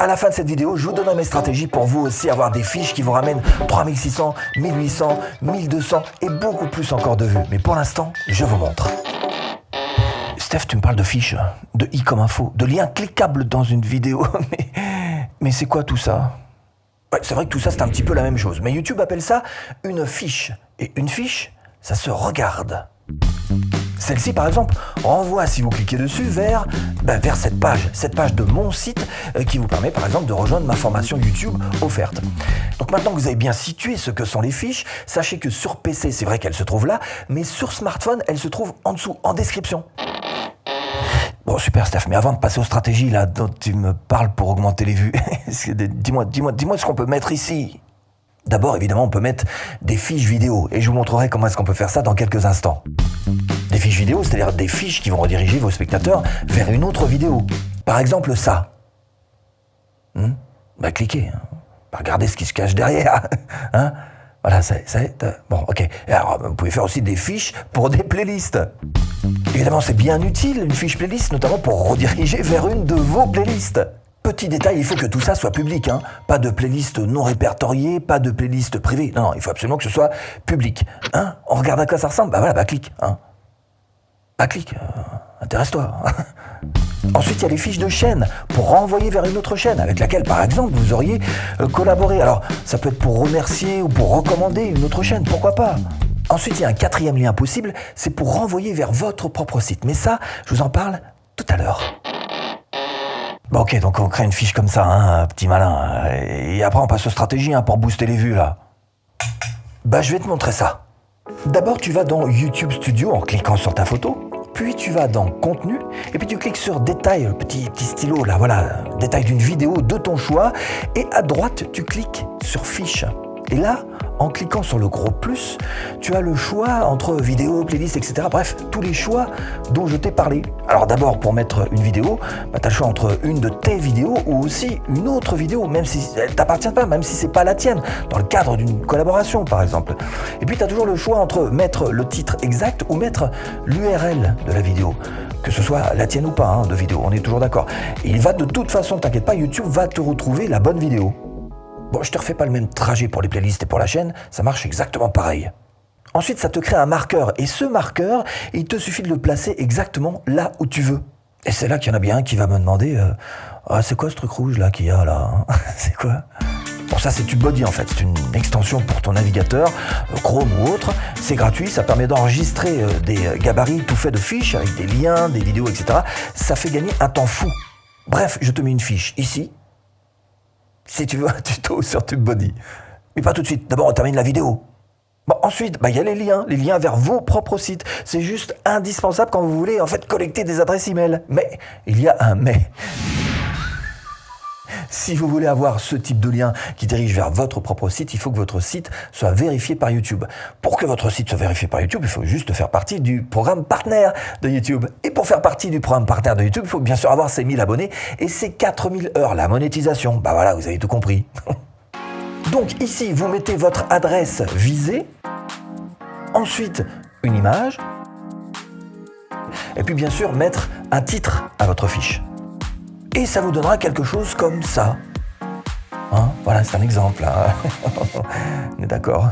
À la fin de cette vidéo, je vous donne mes stratégies pour vous aussi avoir des fiches qui vous ramènent 3600, 1800, 1200 et beaucoup plus encore de vues. Mais pour l'instant, je vous montre. Steph, tu me parles de fiches, de i comme info, de liens cliquables dans une vidéo. Mais c'est quoi tout ça? Ouais, c'est vrai que tout ça, c'est un petit peu la même chose. Mais YouTube appelle ça une fiche. Et une fiche, ça se regarde. Celle-ci, par exemple, renvoie, si vous cliquez dessus, vers cette page de mon site qui vous permet, par exemple, de rejoindre ma formation YouTube offerte. Donc maintenant que vous avez bien situé ce que sont les fiches, sachez que sur PC, c'est vrai qu'elles se trouvent là, mais sur smartphone, elles se trouvent en dessous, en description. Bon, super Steph, mais avant de passer aux stratégies là dont tu me parles pour augmenter les vues, dis-moi ce qu'on peut mettre ici. D'abord, évidemment, on peut mettre des fiches vidéo et je vous montrerai comment est-ce qu'on peut faire ça dans quelques instants. Des fiches vidéo, c'est-à-dire des fiches qui vont rediriger vos spectateurs vers une autre vidéo. Par exemple, ça. Cliquez. Regardez ce qui se cache derrière. Voilà, bon, ok. Alors, vous pouvez faire aussi des fiches pour des playlists. Évidemment, c'est bien utile, une fiche playlist, notamment pour rediriger vers une de vos playlists. Petit détail, il faut que tout ça soit public. Pas de playlist non répertoriée, pas de playlist privée. Non, il faut absolument que ce soit public. On regarde à quoi ça ressemble. Clique. Clique. Intéresse-toi. Ensuite, il y a les fiches de chaîne pour renvoyer vers une autre chaîne avec laquelle, par exemple, vous auriez collaboré. Alors, ça peut être pour remercier ou pour recommander une autre chaîne, pourquoi pas. Ensuite, il y a un quatrième lien possible, c'est pour renvoyer vers votre propre site. Mais ça, je vous en parle tout à l'heure. Bon, ok, donc on crée une fiche comme ça, petit malin. Et après, on passe aux stratégies pour booster les vues, là. Je vais te montrer ça. D'abord, tu vas dans YouTube Studio en cliquant sur ta photo. Puis tu vas dans Contenu, et puis tu cliques sur Détail, le petit stylo, là, voilà, détail d'une vidéo de ton choix. Et à droite, tu cliques sur Fiche. Et là, en cliquant sur le gros plus, tu as le choix entre vidéo, playlist, etc. Bref, tous les choix dont je t'ai parlé. Alors d'abord, pour mettre une vidéo, tu as le choix entre une de tes vidéos ou aussi une autre vidéo, même si elle ne t'appartient pas, même si c'est pas la tienne, dans le cadre d'une collaboration par exemple. Et puis tu as toujours le choix entre mettre le titre exact ou mettre l'URL de la vidéo. Que ce soit la tienne ou pas de vidéo, on est toujours d'accord. Et il va de toute façon, t'inquiète pas, YouTube va te retrouver la bonne vidéo. Bon, je te refais pas le même trajet pour les playlists et pour la chaîne, ça marche exactement pareil. Ensuite, ça te crée un marqueur, et ce marqueur, il te suffit de le placer exactement là où tu veux. Et c'est là qu'il y en a bien un qui va me demander c'est quoi ce truc rouge là qu'il y a là? C'est quoi? Bon, ça c'est TubeBuddy en fait, c'est une extension pour ton navigateur, Chrome ou autre. C'est gratuit, ça permet d'enregistrer des gabarits tout faits de fiches, avec des liens, des vidéos, etc. Ça fait gagner un temps fou. Bref, je te mets une fiche ici. Si tu veux un tuto sur TubeBuddy. Mais pas tout de suite, d'abord on termine la vidéo. Bon, ensuite, il y a les liens vers vos propres sites. C'est juste indispensable quand vous voulez en fait collecter des adresses email. Mais, il y a un mais. Si vous voulez avoir ce type de lien qui dirige vers votre propre site, il faut que votre site soit vérifié par YouTube. Pour que votre site soit vérifié par YouTube, il faut juste faire partie du programme partenaire de YouTube. Et pour faire partie du programme partenaire de YouTube, il faut bien sûr avoir ses 1000 abonnés et ses 4000 heures, la monétisation. Voilà, vous avez tout compris. Donc ici, vous mettez votre adresse visée, ensuite une image, et puis bien sûr mettre un titre à votre fiche. Et ça vous donnera quelque chose comme ça. Voilà, c'est un exemple. On est d'accord.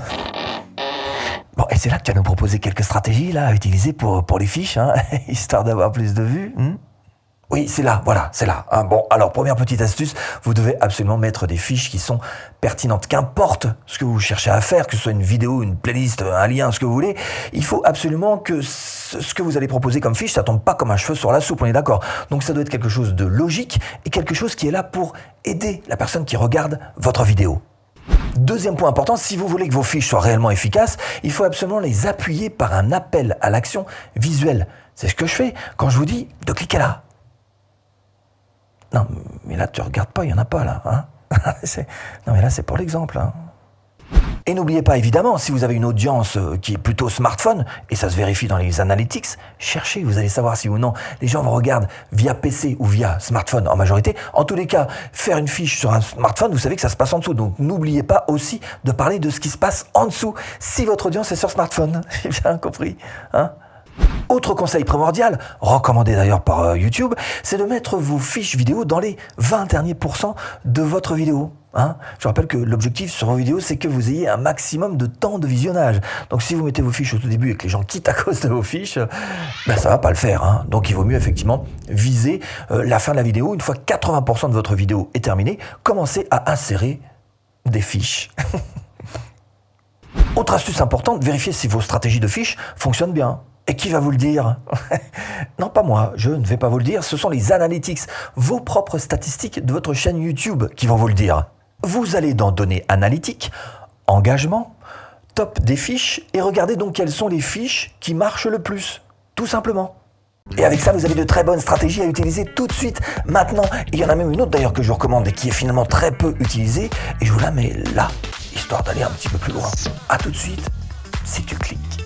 Bon, et c'est là que tu vas nous proposer quelques stratégies là, à utiliser pour les fiches, histoire d'avoir plus de vues. Oui, c'est là, voilà, c'est là. Bon, alors, première petite astuce, vous devez absolument mettre des fiches qui sont pertinentes. Qu'importe ce que vous cherchez à faire, que ce soit une vidéo, une playlist, un lien, ce que vous voulez, il faut absolument que ce que vous allez proposer comme fiche, ça tombe pas comme un cheveu sur la soupe, on est d'accord. Donc ça doit être quelque chose de logique et quelque chose qui est là pour aider la personne qui regarde votre vidéo. Deuxième point important, si vous voulez que vos fiches soient réellement efficaces, il faut absolument les appuyer par un appel à l'action visuelle. C'est ce que je fais quand je vous dis de cliquer là. Non, mais là, tu regardes pas, il n'y en a pas, là. Non, mais là, c'est pour l'exemple. Et n'oubliez pas, évidemment, si vous avez une audience qui est plutôt smartphone, et ça se vérifie dans les analytics, cherchez, vous allez savoir si ou non les gens vous regardent via PC ou via smartphone en majorité. En tous les cas, faire une fiche sur un smartphone, vous savez que ça se passe en dessous. Donc, n'oubliez pas aussi de parler de ce qui se passe en dessous si votre audience est sur smartphone. J'ai bien compris, Autre conseil primordial, recommandé d'ailleurs par YouTube, c'est de mettre vos fiches vidéo dans les 20 derniers pourcents de votre vidéo. Je rappelle que l'objectif sur vos vidéos, c'est que vous ayez un maximum de temps de visionnage. Donc si vous mettez vos fiches au tout début et que les gens quittent à cause de vos fiches, ça va pas le faire. Donc il vaut mieux effectivement viser la fin de la vidéo. Une fois 80% de votre vidéo est terminée, commencez à insérer des fiches. Autre astuce importante, vérifiez si vos stratégies de fiches fonctionnent bien. Et qui va vous le dire? Non, pas moi, je ne vais pas vous le dire, ce sont les analytics, vos propres statistiques de votre chaîne YouTube qui vont vous le dire. Vous allez dans Données analytiques, Engagement, Top des fiches, et regardez donc quelles sont les fiches qui marchent le plus, tout simplement. Et avec ça, vous avez de très bonnes stratégies à utiliser tout de suite, maintenant. Il y en a même une autre d'ailleurs que je vous recommande et qui est finalement très peu utilisée, et je vous la mets là, histoire d'aller un petit peu plus loin. A tout de suite, si tu cliques.